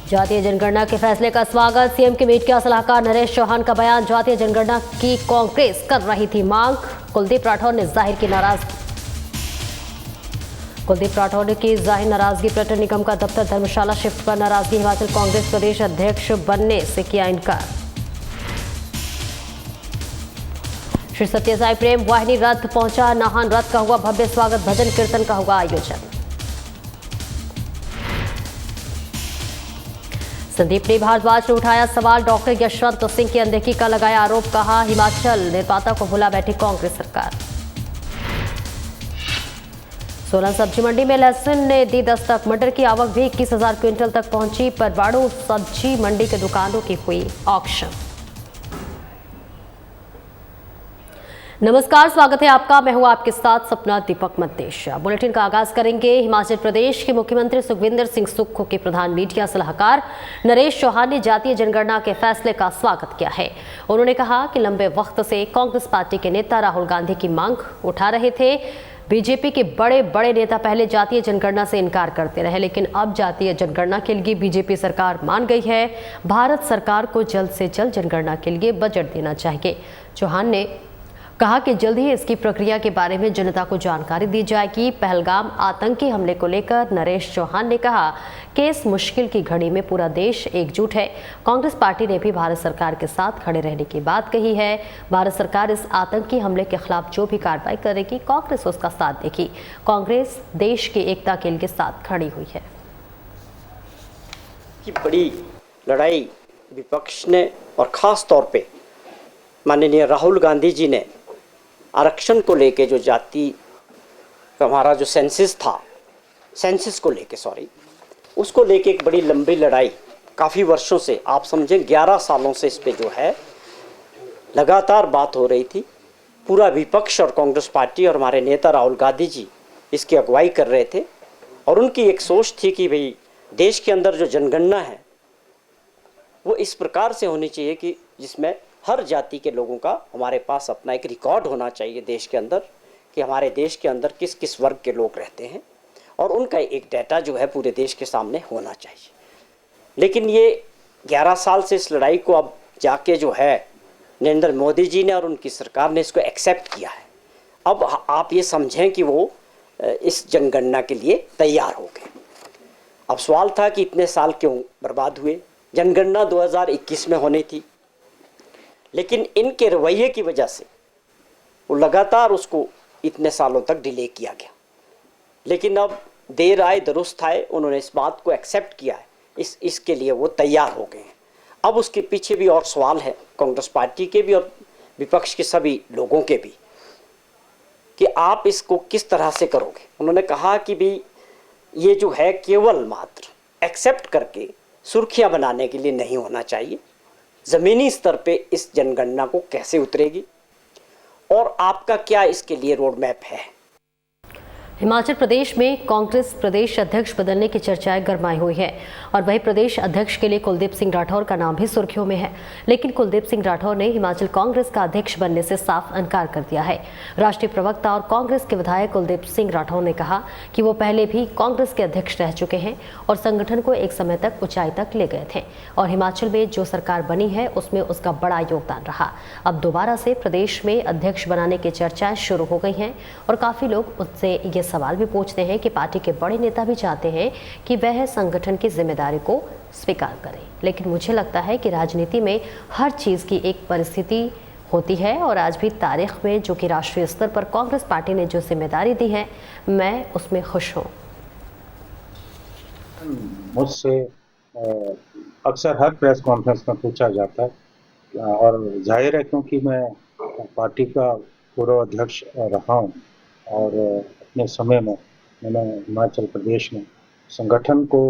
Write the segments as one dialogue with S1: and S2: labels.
S1: जातीय जनगणना के फैसले का स्वागत। सीएम के मीडिया सलाहकार नरेश चौहान का बयान। जातीय जनगणना की कांग्रेस कर रही थी मांग। कुलदीप राठौर ने जाहिर की नाराजगी। कुलदीप राठौर की जाहिर नाराजगी। पर्यटन निगम का दफ्तर धर्मशाला शिफ्ट पर नाराजगी। हिमाचल कांग्रेस प्रदेश अध्यक्ष बनने से किया इनकार। श्री सत्यसाई प्रेम वाहिनी रथ पहुंचा। नाहन रथ का हुआ भव्य स्वागत। भजन कीर्तन का हुआ आयोजन। संदीप ने भारद्वाज ने उठाया सवाल। डॉक्टर यशवंत सिंह की अनदेखी का लगाया आरोप। कहा हिमाचल निर्माता को भुला बैठी कांग्रेस सरकार। सोलन सब्जी मंडी में लहसुन ने दी दस्तक। मटर की आवक भी 21,000 क्विंटल तक पहुंची। परवाणु सब्जी मंडी के दुकानों की हुई ऑक्शन। नमस्कार, स्वागत है आपका। मैं हूं आपके साथ सपना दीपक मद्देशिया। बुलेटिन का आगाज करेंगे। हिमाचल प्रदेश के मुख्यमंत्री सुखविंदर सिंह सुक्खू के प्रधान मीडिया सलाहकार नरेश चौहान ने जातीय जनगणना के फैसले का स्वागत किया है। उन्होंने कहा कि लंबे वक्त से कांग्रेस पार्टी के नेता राहुल गांधी की मांग उठा रहे थे। बीजेपी के बड़े बड़े नेता पहले जातीय जनगणना से इनकार करते रहे, लेकिन अब जातीय जनगणना के लिए बीजेपी सरकार मान गई है। भारत सरकार को जल्द से जल्द जनगणना के लिए बजट देना चाहिए। चौहान ने कहा कि जल्द ही इसकी प्रक्रिया के बारे में जनता को जानकारी दी जाएगी। पहलगाम आतंकी हमले को लेकर नरेश चौहान ने कहा कि इस मुश्किल की घड़ी में पूरा देश एकजुट है। कांग्रेस पार्टी ने भी भारत सरकार के साथ खड़े रहने की बात कही है। भारत सरकार इस आतंकी हमले के खिलाफ जो भी कार्रवाई करेगी, कांग्रेस उसका साथ देगी। कांग्रेस देश की एकता के लिए साथ खड़ी हुई है।
S2: कि बड़ी लड़ाई विपक्ष ने और खास तौर पे माननीय राहुल गांधी जी ने आरक्षण को लेके, जो जाति हमारा जो सेंसस को लेके उसको लेके एक बड़ी लंबी लड़ाई काफ़ी वर्षों से, आप समझें 11 सालों से इस पे जो है लगातार बात हो रही थी। पूरा विपक्ष और कांग्रेस पार्टी और हमारे नेता राहुल गांधी जी इसकी अगुवाई कर रहे थे। और उनकी एक सोच थी कि भाई देश के अंदर जो जनगणना है वो इस प्रकार से होनी चाहिए कि जिसमें हर जाति के लोगों का हमारे पास अपना एक रिकॉर्ड होना चाहिए देश के अंदर, कि हमारे देश के अंदर किस किस वर्ग के लोग रहते हैं, और उनका एक डाटा जो है पूरे देश के सामने होना चाहिए। लेकिन ये 11 साल से इस लड़ाई को अब जाके जो है नरेंद्र मोदी जी ने और उनकी सरकार ने इसको एक्सेप्ट किया है। अब आप ये समझें कि वो इस जनगणना के लिए तैयार हो गए। अब सवाल था कि इतने साल क्यों बर्बाद हुए। जनगणना 2021 में होनी थी, लेकिन इनके रवैये की वजह से वो लगातार उसको इतने सालों तक डिले किया गया। लेकिन अब देर आए दुरुस्त आए, उन्होंने इस बात को एक्सेप्ट किया है। इसके लिए वो तैयार हो गए हैं। अब उसके पीछे भी और सवाल है कांग्रेस पार्टी के भी और विपक्ष के सभी लोगों के भी, कि आप इसको किस तरह से करोगे। उन्होंने कहा कि भी ये जो है केवल मात्र एक्सेप्ट करके सुर्खियां बनाने के लिए नहीं होना चाहिए। ज़मीनी स्तर पे इस जनगणना को कैसे उतरेगी और आपका क्या इसके लिए रोड मैप है।
S1: हिमाचल प्रदेश में कांग्रेस प्रदेश अध्यक्ष बदलने की चर्चाएं गरमाई हुई है और वही प्रदेश अध्यक्ष के लिए कुलदीप सिंह राठौर का नाम भी सुर्खियों में है। लेकिन कुलदीप सिंह राठौर ने हिमाचल कांग्रेस का अध्यक्ष बनने से साफ इनकार कर दिया है। राष्ट्रीय प्रवक्ता और कांग्रेस के विधायक कुलदीप सिंह राठौर ने कहा कि वो पहले भी कांग्रेस के अध्यक्ष रह चुके हैं और संगठन को एक समय तक ऊंचाई तक ले गए थे और हिमाचल में जो सरकार बनी है उसमें उसका बड़ा योगदान रहा। अब दोबारा से प्रदेश में अध्यक्ष बनाने की चर्चाएं शुरू हो गई हैं और काफी लोग उससे ये सवाल भी पूछते हैं कि पार्टी के बड़े नेता भी चाहते हैं कि वह संगठन की जिम्मेदारी को स्वीकार करें। लेकिन मुझे लगता है कि राजनीति में हर चीज की एक परिस्थिति होती है और आज भी तारीख में जो कि राष्ट्रीय स्तर पर कांग्रेस पार्टी ने जो जिम्मेदारी दी है, मैं उसमें खुश हूँ।
S3: मुझसे अक्सर हर प्रेस कॉन्फ्रेंस में पूछा जाता है और जाहिर है क्योंकि मैं पार्टी का पूर्व अध्यक्ष रहा हूँ और अपने समय में मैंने हिमाचल प्रदेश में संगठन को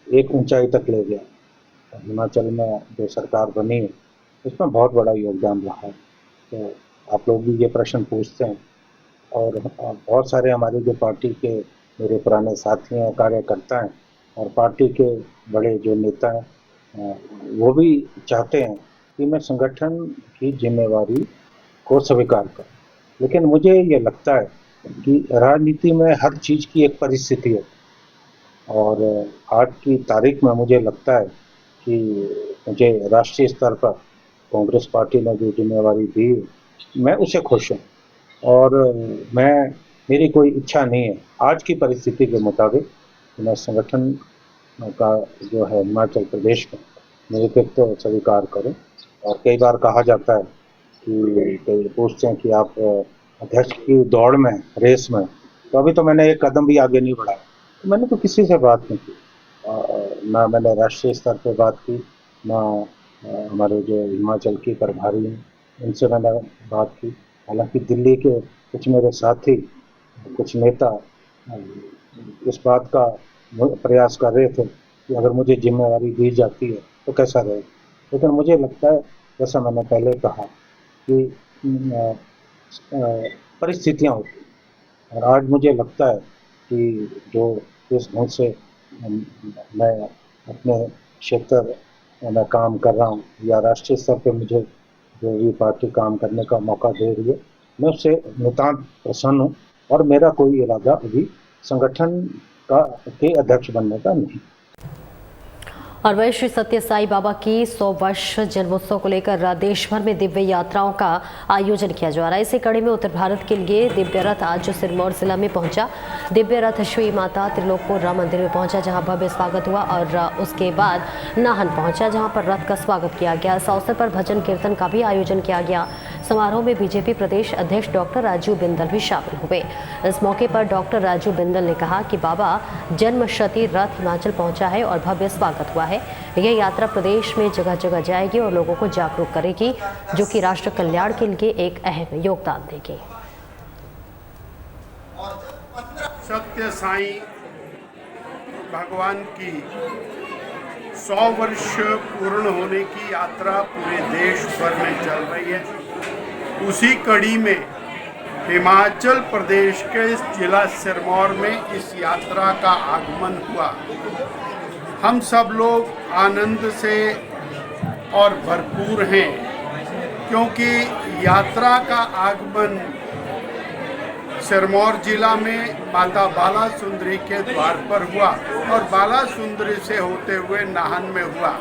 S3: एक ऊंचाई तक ले गया। हिमाचल में जो सरकार बनी है उसमें बहुत बड़ा योगदान रहा है। तो आप लोग भी ये प्रश्न पूछते हैं और बहुत सारे हमारे जो पार्टी के मेरे पुराने साथी हैं, कार्यकर्ता हैं और पार्टी के बड़े जो नेता हैं वो भी चाहते हैं कि मैं संगठन की जिम्मेवारी को स्वीकार करूं। लेकिन मुझे ये लगता है कि राजनीति में हर चीज़ की एक परिस्थिति है और आज की तारीख में मुझे लगता है कि मुझे राष्ट्रीय स्तर पर कांग्रेस पार्टी ने जो जिम्मेवारी दी, मैं उससे खुश हूँ। और मेरी कोई इच्छा नहीं है आज की परिस्थिति के मुताबिक कि मैं संगठन का जो है हिमाचल प्रदेश में नेतृत्व स्वीकार करूँ। और कई बार कहा जाता है कि कई पूछते हैं कि आप अध्यक्ष की दौड़ में, रेस में, तो अभी तो मैंने एक कदम भी आगे नहीं बढ़ाया। तो मैंने तो किसी से बात नहीं की, ना मैंने राष्ट्रीय स्तर पे बात की, ना हमारे जो हिमाचल की प्रभारी हैं उनसे मैंने बात की। हालांकि दिल्ली के कुछ मेरे साथी, कुछ नेता इस बात का प्रयास कर रहे थे कि अगर मुझे जिम्मेवारी दी जाती है तो कैसा रहे, लेकिन मुझे लगता है, जैसा मैंने पहले कहा, कि परिस्थितियाँ होती हैं। और आज मुझे लगता है कि जो जिस ढंग से मैं अपने क्षेत्र में काम कर रहा हूँ या राष्ट्रीय स्तर पे मुझे जो भी पार्टी काम करने का मौका दे रही है, मैं उससे नितांत प्रसन्न हूँ। और मेरा कोई इरादा अभी संगठन के अध्यक्ष बनने का नहीं।
S1: और वही श्री सत्य साई बाबा की 100 वर्ष जन्मोत्सव को लेकर देश भर में दिव्य यात्राओं का आयोजन किया जा रहा है। इसी कड़ी में उत्तर भारत के लिए दिव्य रथ आज सिरमौर जिला में पहुंचा। दिव्य रथ श्री माता त्रिलोकपुर राम मंदिर में पहुंचा, जहां भव्य स्वागत हुआ और उसके बाद नाहन पहुंचा, जहां पर रथ का स्वागत किया गया। इस अवसर पर भजन कीर्तन का भी आयोजन किया गया। समारोह में बीजेपी प्रदेश अध्यक्ष डॉक्टर राजीव बिंदल भी शामिल हुए। इस मौके पर डॉक्टर राजीव बिंदल ने कहा कि बाबा जन्म शती रथ हिमाचल पहुंचा है और भव्य स्वागत हुआ है। यह यात्रा प्रदेश में जगह जगह जाएगी और लोगों को जागरूक करेगी, जो कि राष्ट्र कल्याण के लिए एक अहम योगदान देगी।
S4: सत्य साई भगवान की 100 वर्ष पूर्ण होने की यात्रा पूरे देश भर में चल रही है। उसी कड़ी में हिमाचल प्रदेश के जिला सिरमौर में इस यात्रा का आगमन हुआ। हम सब लोग आनंद से और भरपूर हैं, क्योंकि यात्रा का आगमन सिरमौर जिला में माता बाला सुंदरी के द्वार पर हुआ और बाला सुंदरी से होते हुए नाहन में हुआ।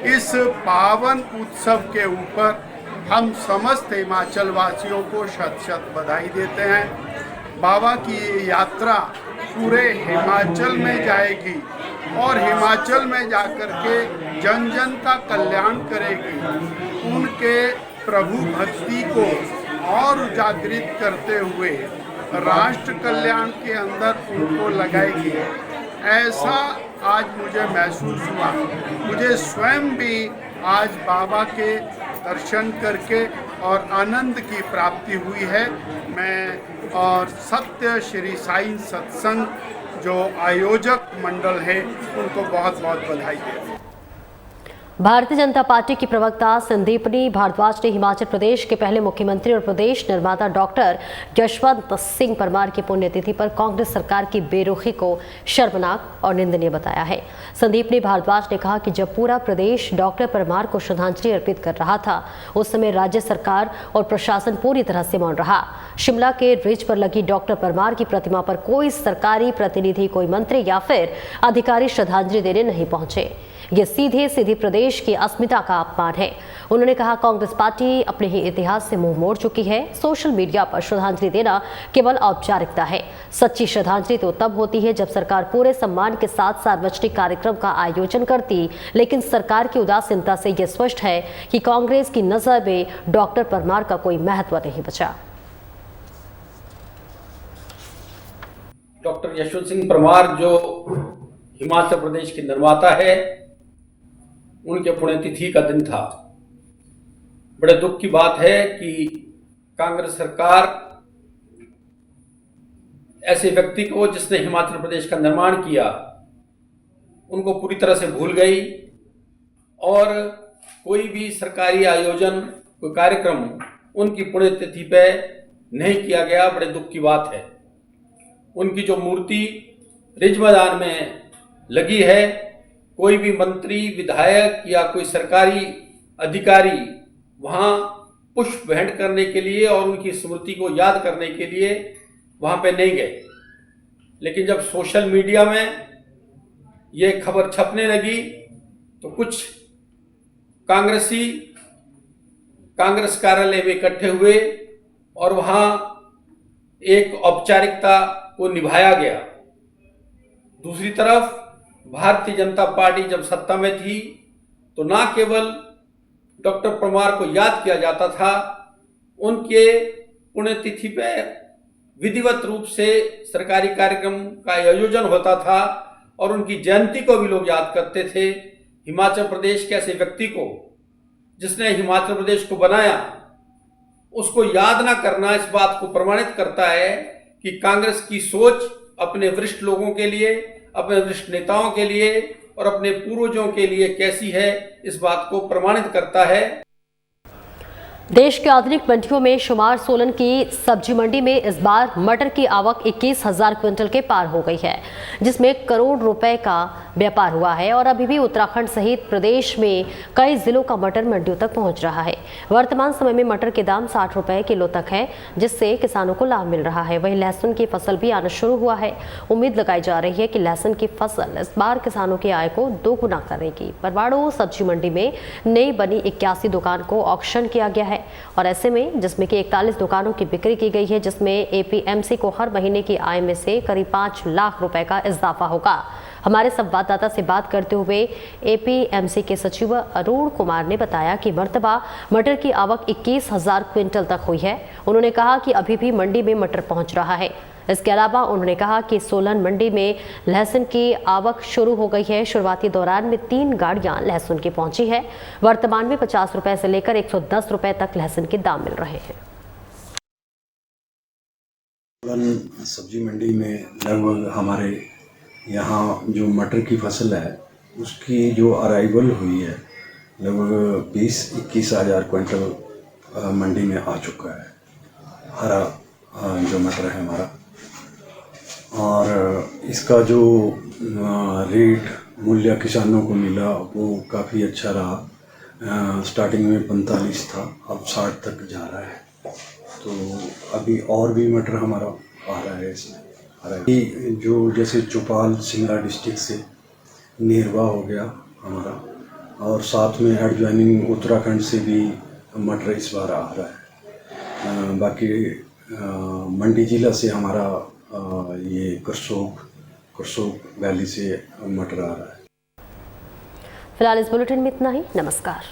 S4: इस पावन उत्सव के ऊपर हम समस्त हिमाचल वासियों को शत शत बधाई देते हैं। बाबा की ये यात्रा पूरे हिमाचल में जाएगी और हिमाचल में जाकर के जन जन का कल्याण करेगी, उनके प्रभु भक्ति को और जागृत करते हुए राष्ट्र कल्याण के अंदर उनको लगाएगी। ऐसा आज मुझे महसूस हुआ। मुझे स्वयं भी आज बाबा के दर्शन करके और आनंद की प्राप्ति हुई है। मैं और सत्य श्री साई सत्संग जो आयोजक मंडल है उनको बहुत बहुत बधाई देता हूं।
S1: भारतीय जनता पार्टी की प्रवक्ता संदीपनी भारद्वाज ने हिमाचल प्रदेश के पहले मुख्यमंत्री और प्रदेश निर्माता डॉक्टर यशवंत सिंह परमार की पुण्यतिथि पर कांग्रेस सरकार की बेरुखी को शर्मनाक और निंदनीय बताया है। संदीपनी भारद्वाज ने कहा कि जब पूरा प्रदेश डॉक्टर परमार को श्रद्धांजलि अर्पित कर रहा था, उस समय राज्य सरकार और प्रशासन पूरी तरह से मौन रहा। शिमला के रिज पर लगी डॉक्टर परमार की प्रतिमा पर कोई सरकारी प्रतिनिधि, कोई मंत्री या फिर अधिकारी श्रद्धांजलि देने नहीं पहुंचे। ये सीधे सीधे प्रदेश की अस्मिता का अपमान है। उन्होंने कहा, कांग्रेस पार्टी अपने ही इतिहास से मुंह मोड़ चुकी है। सोशल मीडिया पर श्रद्धांजलि देना केवल औपचारिकता है। सच्ची श्रद्धांजलि तो तब होती है जब सरकार पूरे सम्मान के साथ सार्वजनिक कार्यक्रम का आयोजन करती। लेकिन सरकार की उदासीनता से यह स्पष्ट है कि कांग्रेस की नजर में डॉक्टर परमार का कोई महत्व नहीं बचा।
S5: डॉक्टर यशवंत सिंह परमार जो हिमाचल प्रदेश के निर्माता है, उनके पुण्यतिथि का दिन था। बड़े दुख की बात है कि कांग्रेस सरकार ऐसे व्यक्ति को जिसने हिमाचल प्रदेश का निर्माण किया, उनको पूरी तरह से भूल गई और कोई भी सरकारी आयोजन, कोई कार्यक्रम उनकी पुण्यतिथि पे नहीं किया गया। बड़े दुख की बात है। उनकी जो मूर्ति रिज मैदान में लगी है, कोई भी मंत्री, विधायक या कोई सरकारी अधिकारी वहाँ पुष्प भेंट करने के लिए और उनकी स्मृति को याद करने के लिए वहाँ पे नहीं गए। लेकिन जब सोशल मीडिया में ये खबर छपने लगी तो कुछ कांग्रेसी कांग्रेस कार्यालय में इकट्ठे हुए और वहां एक औपचारिकता को निभाया गया। दूसरी तरफ भारतीय जनता पार्टी जब सत्ता में थी तो ना केवल डॉक्टर परमार को याद किया जाता था, उनके पुण्यतिथि पे विधिवत रूप से सरकारी कार्यक्रम का आयोजन होता था और उनकी जयंती को भी लोग याद करते थे। हिमाचल प्रदेश के ऐसे व्यक्ति को जिसने हिमाचल प्रदेश को बनाया, उसको याद ना करना इस बात को प्रमाणित करता है कि कांग्रेस की सोच अपने वरिष्ठ लोगों के लिए, अपने वरिष्ठ नेताओं के लिए और अपने पूर्वजों के लिए कैसी है, इस बात को प्रमाणित करता है।
S1: देश के आधुनिक मंडियों में शुमार सोलन की सब्जी मंडी में इस बार मटर की आवक 21,000 क्विंटल के पार हो गई है, जिसमें करोड़ रुपए का व्यापार हुआ है और अभी भी उत्तराखंड सहित प्रदेश में कई जिलों का मटर मंडियों तक पहुंच रहा है। वर्तमान समय में मटर के दाम 60 रुपए किलो तक है, जिससे किसानों को लाभ मिल रहा है। वहीं लहसुन की फसल भी आना शुरू हुआ है। उम्मीद लगाई जा रही है कि लहसुन की फसल इस बार किसानों की आय को दोगुना करेगी। परवाणु सब्जी मंडी में नई बनी 81 दुकान को ऑक्शन किया गया है और ऐसे में जिसमें कि 41 दुकानों की बिक्री की गई है, जिसमें एपीएमसी को हर महीने की आय में से करीब 5 लाख रुपए का इजाफा होगा। हमारे संवाददाता से बात करते हुए एपीएमसी के सचिव अरुण कुमार ने बताया कि मर्तबा मटर की आवक 21,000 क्विंटल तक हुई है। उन्होंने कहा कि अभी भी मंडी में मटर पहुंच रहा है। इसके अलावा उन्होंने कहा कि सोलन मंडी में लहसुन की आवक शुरू हो गई है। शुरुआती दौरान में 3 गाड़ियां लहसुन की पहुंची है। वर्तमान में 50 रुपए से लेकर 110 रुपए तक लहसुन के दाम मिल रहे हैं।
S6: सोलन सब्जी मंडी में लगभग हमारे यहाँ जो मटर की फसल है उसकी जो अराइवल हुई है लगभग 20-21 हज़ार क्विंटल मंडी में आ चुका है। हरा जो मटर है हमारा, और इसका जो रेट मूल्य किसानों को मिला वो काफ़ी अच्छा रहा। स्टार्टिंग में 45 था, अब 60 तक जा रहा है। तो अभी और भी मटर हमारा आ रहा है इसमें। जो जैसे चौपाल शिमला डिस्ट्रिक्ट से नेरवा हो गया हमारा, और साथ में एडजॉइनिंग उत्तराखंड से भी मटर इस बार आ रहा है। बाकी मंडी जिला से हमारा ये करसोग वैली से मटर आ रहा है।
S1: फिलहाल इस बुलेटिन में इतना ही। नमस्कार।